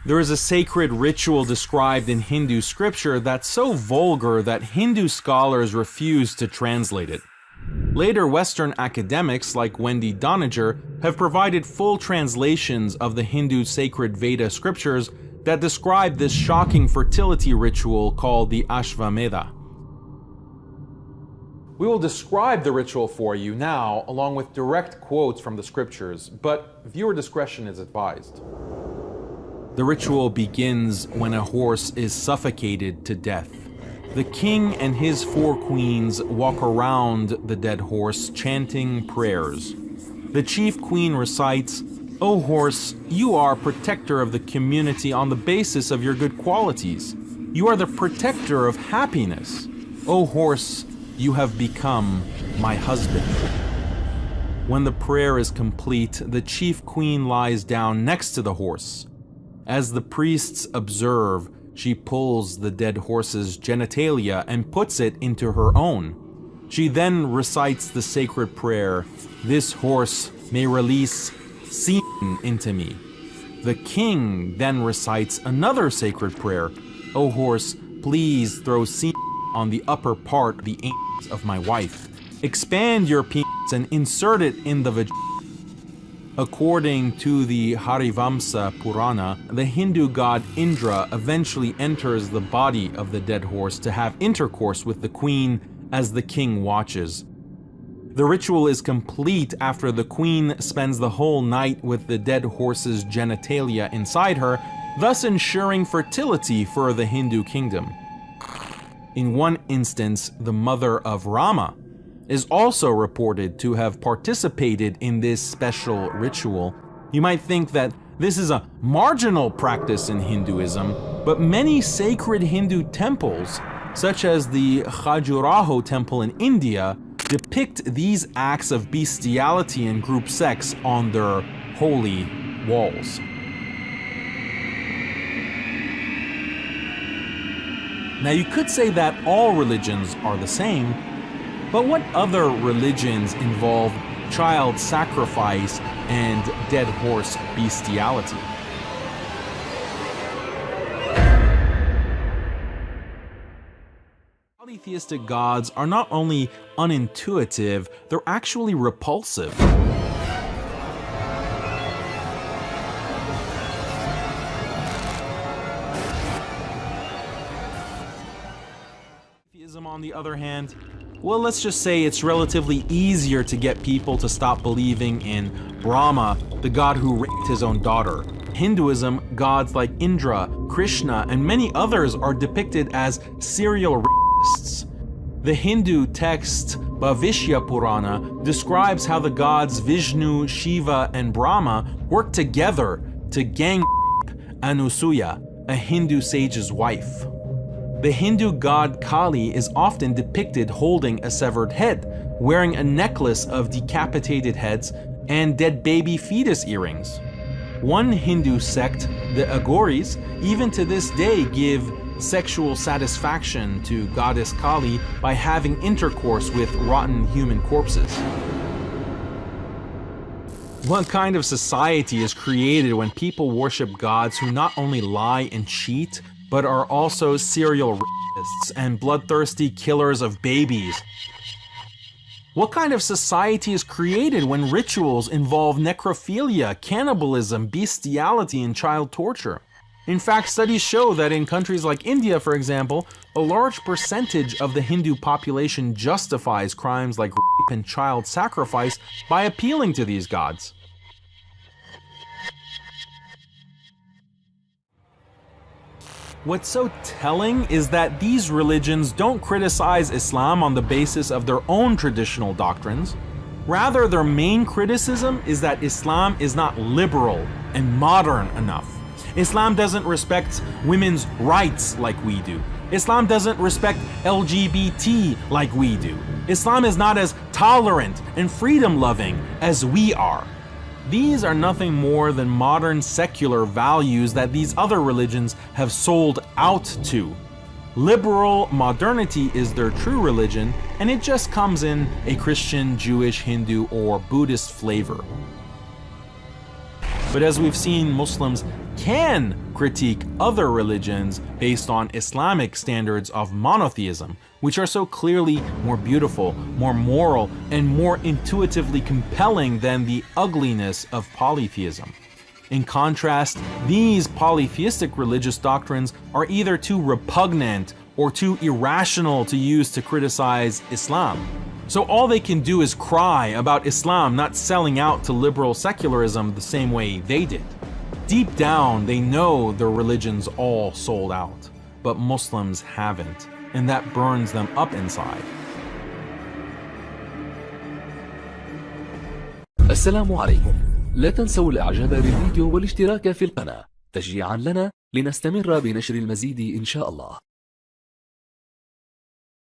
There is a sacred ritual described in Hindu scripture that's so vulgar that Hindu scholars refuse to translate it. Later Western academics like Wendy Doniger have provided full translations of the Hindu sacred Veda scriptures that describe this shocking fertility ritual called the Ashvamedha. We will describe the ritual for you now, along with direct quotes from the scriptures, but viewer discretion is advised. The ritual begins when a horse is suffocated to death. The king and his 4 queens walk around the dead horse chanting prayers. The chief queen recites, "O horse, you are protector of the community on the basis of your good qualities. You are the protector of happiness. O horse, you have become my husband." When the prayer is complete, the chief queen lies down next to the horse. As the priests observe, she pulls the dead horse's genitalia and puts it into her own. She then recites the sacred prayer, "This horse may release semen into me." The king then recites another sacred prayer, "O horse, please throw semen on the upper part of the anus of my wife. Expand your penis and insert it in the vagina." According to the Harivamsa Purana, the Hindu god Indra eventually enters the body of the dead horse to have intercourse with the queen as the king watches. The ritual is complete after the queen spends the whole night with the dead horse's genitalia inside her, thus ensuring fertility for the Hindu kingdom. In one instance, the mother of Rama is also reported to have participated in this special ritual. You might think that this is a marginal practice in Hinduism, but many sacred Hindu temples, such as the Khajuraho temple in India, depict these acts of bestiality and group sex on their holy walls. Now you could say that all religions are the same, but what other religions involve child sacrifice and dead horse bestiality? Polytheistic gods are not only unintuitive, they're actually repulsive. Polytheism, on the other hand, well, let's just say it's relatively easier to get people to stop believing in Brahma, the god who raped his own daughter. Hinduism, gods like Indra, Krishna, and many others are depicted as serial rapists. The Hindu text Bhavishya Purana describes how the gods Vishnu, Shiva, and Brahma work together to gang rape Anusuya, a Hindu sage's wife. The Hindu god Kali is often depicted holding a severed head, wearing a necklace of decapitated heads and dead baby fetus earrings. One Hindu sect, the Aghoris, even to this day give sexual satisfaction to goddess Kali by having intercourse with rotten human corpses. What kind of society is created when people worship gods who not only lie and cheat, but are also serial rapists and bloodthirsty killers of babies? What kind of society is created when rituals involve necrophilia, cannibalism, bestiality, and child torture? In fact, studies show that in countries like India, for example, a large percentage of the Hindu population justifies crimes like rape and child sacrifice by appealing to these gods. What's so telling is that these religions don't criticize Islam on the basis of their own traditional doctrines. Rather, their main criticism is that Islam is not liberal and modern enough. Islam doesn't respect women's rights like we do. Islam doesn't respect LGBT like we do. Islam is not as tolerant and freedom-loving as we are. These are nothing more than modern secular values that these other religions have sold out to. Liberal modernity is their true religion, and it just comes in a Christian, Jewish, Hindu, or Buddhist flavor. But as we've seen, Muslims can critique other religions based on Islamic standards of monotheism, which are so clearly more beautiful, more moral, and more intuitively compelling than the ugliness of polytheism. In contrast, these polytheistic religious doctrines are either too repugnant or too irrational to use to criticize Islam. So all they can do is cry about Islam not selling out to liberal secularism the same way they did. Deep down, they know their religion's all sold out, but Muslims haven't, and that burns them up inside. السلام عليكم. لا تنسوا الإعجاب بالفيديو والاشتراك في القناة تشجيعا لنا لنستمر بنشر المزيد إن شاء الله.